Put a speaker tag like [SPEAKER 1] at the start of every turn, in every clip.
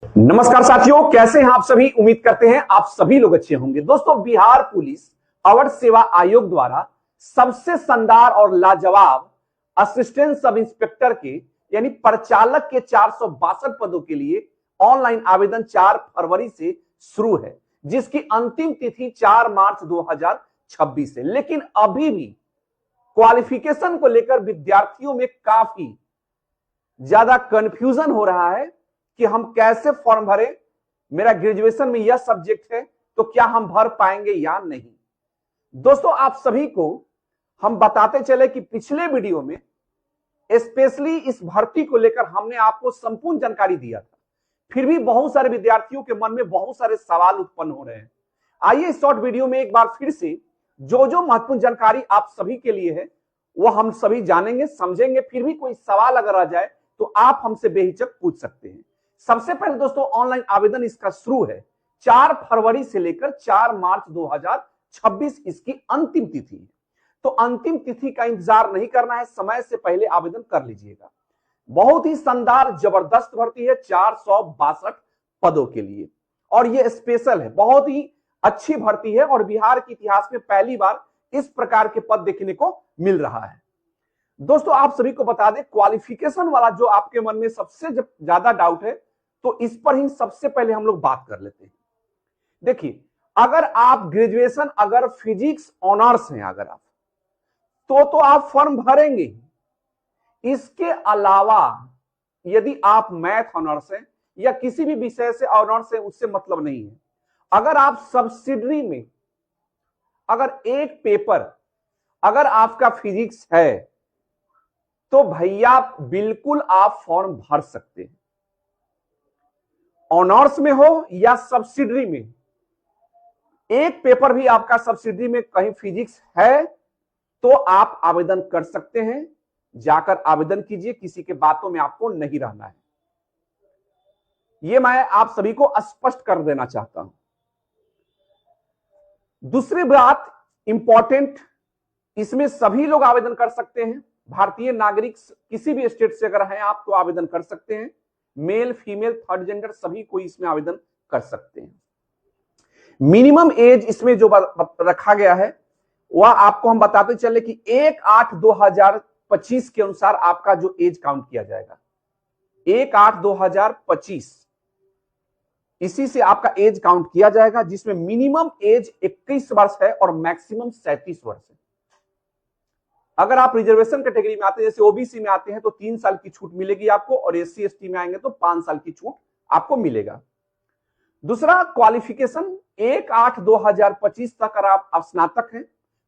[SPEAKER 1] नमस्कार साथियों, कैसे हैं आप सभी। उम्मीद करते हैं आप सभी लोग अच्छे होंगे। दोस्तों, बिहार पुलिस अवर सेवा आयोग द्वारा सबसे शानदार और लाजवाब असिस्टेंट सब इंस्पेक्टर के यानी परिचालक के 462 पदों के लिए ऑनलाइन आवेदन 4 फरवरी से शुरू है, जिसकी अंतिम तिथि 4 मार्च 2026 है। लेकिन अभी भी क्वालिफिकेशन को लेकर विद्यार्थियों में काफी ज्यादा कंफ्यूजन हो रहा है कि हम कैसे फॉर्म भरें। मेरा ग्रेजुएशन में यह सब्जेक्ट है तो क्या हम भर पाएंगे या नहीं। दोस्तों, आप सभी को हम बताते चले कि पिछले वीडियो में स्पेशली इस भर्ती को लेकर हमने आपको संपूर्ण जानकारी दिया था। फिर भी बहुत सारे विद्यार्थियों के मन में बहुत सारे सवाल उत्पन्न हो रहे हैं। आइए इस शॉर्ट वीडियो में एक बार फिर से जो महत्वपूर्ण जानकारी आप सभी के लिए है वो हम सभी जानेंगे, समझेंगे। फिर भी कोई सवाल अगर आ जाए तो आप हमसे बेहिचक पूछ सकते हैं। सबसे पहले दोस्तों, ऑनलाइन आवेदन इसका शुरू है 4 फरवरी से लेकर 4 मार्च 2026 इसकी अंतिम तिथि है। तो अंतिम तिथि का इंतजार नहीं करना है, समय से पहले आवेदन कर लीजिएगा। बहुत ही शानदार जबरदस्त भर्ती है 462 पदों के लिए, और ये स्पेशल है, बहुत ही अच्छी भर्ती है और बिहार के इतिहास में पहली बार इस प्रकार के पद देखने को मिल रहा है। दोस्तों, आप सभी को बता दें, क्वालिफिकेशन वाला जो आपके मन में सबसे ज्यादा डाउट है तो इस पर ही सबसे पहले हम लोग बात कर लेते हैं। देखिए, अगर आप ग्रेजुएशन अगर फिजिक्स ऑनर्स हैं अगर आप तो आप फॉर्म भरेंगे। इसके अलावा यदि आप मैथ ऑनर्स हैं या किसी भी विषय से ऑनर्स है उससे मतलब नहीं है। अगर आप सब्सिडरी में अगर एक पेपर अगर आपका फिजिक्स है तो भैया बिल्कुल आप फॉर्म भर सकते हैं। ऑनर्स में हो या सब्सिडरी में, एक पेपर भी आपका सब्सिडरी में कहीं फिजिक्स है तो आप आवेदन कर सकते हैं। जाकर आवेदन कीजिए, किसी के बातों में आपको नहीं रहना है। यह मैं आप सभी को स्पष्ट कर देना चाहता हूं। दूसरी बात इंपॉर्टेंट, इसमें सभी लोग आवेदन कर सकते हैं। भारतीय नागरिक किसी भी स्टेट से अगर हैं आप तो आवेदन कर सकते हैं। मेल फीमेल थर्ड जेंडर सभी कोई इसमें आवेदन कर सकते हैं। मिनिमम एज इसमें जो रखा गया है वह आपको हम बताते चले कि 1/8/2025 के अनुसार आपका जो एज काउंट किया जाएगा 1/8/2025, इसी से आपका एज काउंट किया जाएगा, जिसमें मिनिमम एज 21 वर्ष है और मैक्सिमम 37 वर्ष है। अगर आप रिजर्वेशन कैटेगरी में आते हैं, जैसे ओबीसी में आते हैं तो 3 साल की छूट मिलेगी आपको, और एससी एसटी में आएंगे तो 5 साल की छूट आपको मिलेगा। दूसरा, क्वालिफिकेशन 1/8/2025 तक अगर आप स्नातक हैं,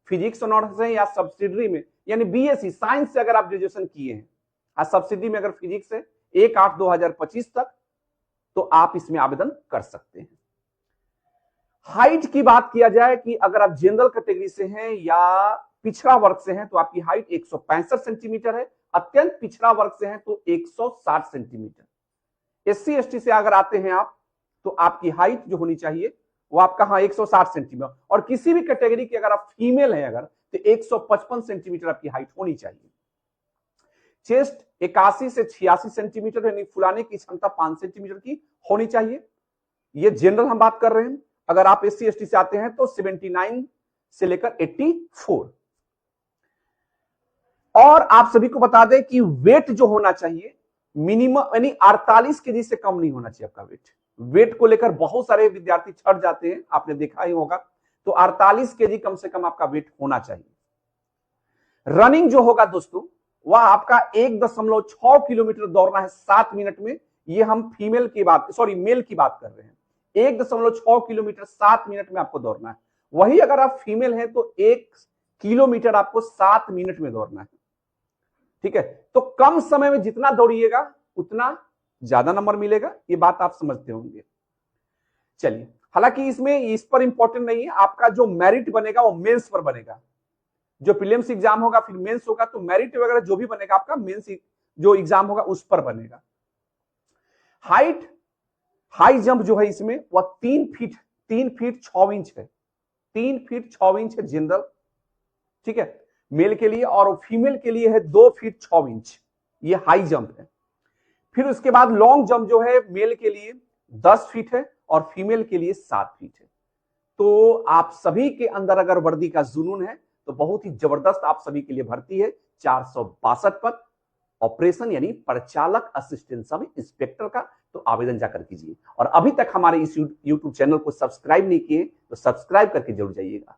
[SPEAKER 1] फिजिक्स ऑनर्स हैं या सब्सिडरी में यानी बीएससी साइंस से अगर आप ग्रेजुएशन किए हैं और सब्सिडरी में अगर फिजिक्स है 1/8/2025 तक, तो आप इसमें आवेदन कर सकते हैं। हाइट की बात किया जाए कि अगर आप जनरल कैटेगरी से हैं या पिछड़ा वर्ग से हैं तो आपकी हाइट 165 सेंटीमीटर है। अत्यंत पिछड़ा वर्ग से हैं तो 160 सेंटीमीटर। एससी एसटी से अगर आते हैं आप तो आपकी हाइट जो होनी चाहिए वो आपका 160 सेंटीमीटर, और किसी भी कैटेगरी की अगर आप फीमेल हैं अगर तो 155 सेंटीमीटर आपकी हाइट होनी चाहिए। चेस्ट 81 से 86 सेंटीमीटर यानी फुलाने की क्षमता 5 सेंटीमीटर की होनी चाहिए। ये जनरल हम बात कर रहे हैं। अगर आप एससी एसटी से आते हैं तो 79 से लेकर 84। और आप सभी को बता दें कि वेट जो होना चाहिए मिनिमम यानी 48 केजी से कम नहीं होना चाहिए आपका वेट को लेकर बहुत सारे विद्यार्थी छट जाते हैं, आपने देखा ही होगा। तो 48 केजी कम से कम आपका वेट होना चाहिए। रनिंग जो होगा दोस्तों वह आपका 1.6 किलोमीटर दौड़ना है 7 मिनट में। ये हम मेल की बात कर रहे हैं। 1.6 किलोमीटर 7 मिनट में आपको दौड़ना है। वही अगर आप फीमेल हैं तो 1 किलोमीटर आपको 7 मिनट में दौड़ना है। ठीक है, तो कम समय में जितना दौड़िएगा उतना ज्यादा नंबर मिलेगा, ये बात आप समझते होंगे। चलिए, हालांकि इसमें इस पर इंपॉर्टेंट नहीं है, आपका जो मेरिट बनेगा वो मेंस पर बनेगा। जो प्रीलिम्स एग्जाम होगा फिर मेंस होगा, तो मेरिट वगैरह जो भी बनेगा आपका मेंस जो एग्जाम होगा उस पर बनेगा। हाइट, हाई जंप जो है इसमें वह 3 फीट 6 इंच है। 3 फीट 6 इंच है जनरल, ठीक है, मेल के लिए, और फीमेल के लिए है 2 फीट 6 इंच। ये हाई जंप है। फिर उसके बाद लॉन्ग जंप जो है मेल के लिए 10 फीट है और फीमेल के लिए 7 फीट है। तो आप सभी के अंदर अगर वर्दी का जुनून है तो बहुत ही जबरदस्त आप सभी के लिए भर्ती है। 462 पद, ऑपरेशन यानी परिचालक असिस्टेंट सब इंस्पेक्टर का। तो आवेदन जाकर कीजिए और अभी तक हमारे इस यूट्यूब चैनल को सब्सक्राइब नहीं किए तो सब्सक्राइब करके जरूर जाइएगा।